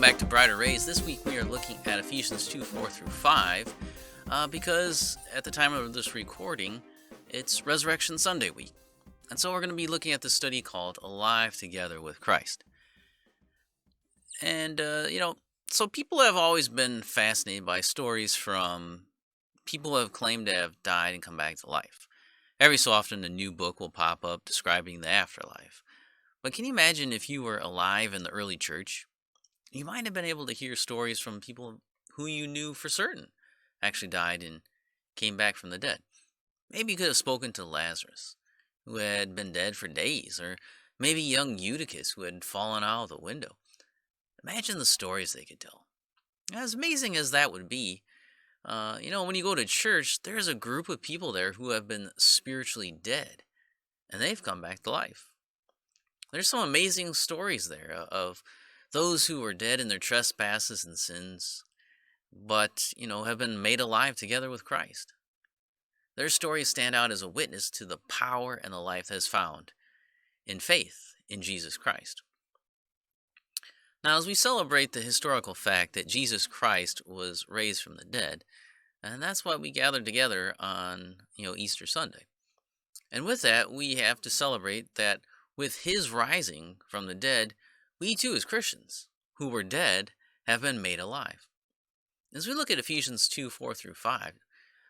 back to Brighter Rays. This week we are looking at Ephesians 2 4 through 5 because at the time of this recording, it's Resurrection Sunday week. And so we're going to be looking at the study called Alive Together with Christ. And, so people have always been fascinated by stories from people who have claimed to have died and come back to life. Every so often, a new book will pop up describing the afterlife. But can you imagine if you were alive in the early church? You might have been able to hear stories from people who you knew for certain actually died and came back from the dead. Maybe you could have spoken to Lazarus, who had been dead for days, or maybe young Eutychus, who had fallen out of the window. Imagine the stories they could tell. As amazing as that would be, when you go to church, there's a group of people there who have been spiritually dead, and they've come back to life. There's some amazing stories there of those who were dead in their trespasses and sins, but, have been made alive together with Christ. Their stories stand out as a witness to the power and the life that is found in faith in Jesus Christ. Now, as we celebrate the historical fact that Jesus Christ was raised from the dead, and that's why we gather together on, Easter Sunday. And with that, we have to celebrate that with his rising from the dead, we too, as Christians, who were dead, have been made alive. As we look at Ephesians 2 4 through 5,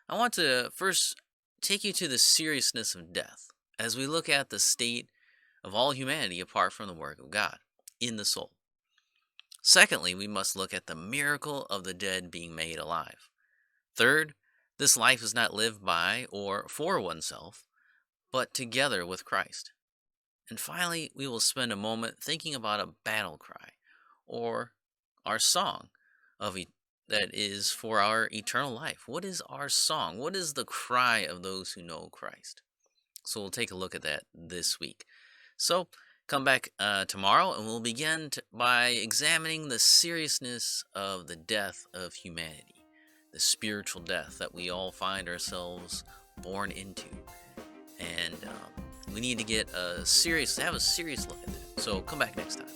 I want to first take you to the seriousness of death as we look at the state of all humanity apart from the work of God in the soul. Secondly, we must look at the miracle of the dead being made alive. Third, this life is not lived by or for oneself, but together with Christ. And finally, we will spend a moment thinking about a battle cry, or our song that is for our eternal life. What is our song? What is the cry of those who know Christ? So we'll take a look at that this week. So come back tomorrow, and we'll begin by examining the seriousness of the death of humanity, the spiritual death that we all find ourselves born into. And we need to have a serious look at that. So come back next time.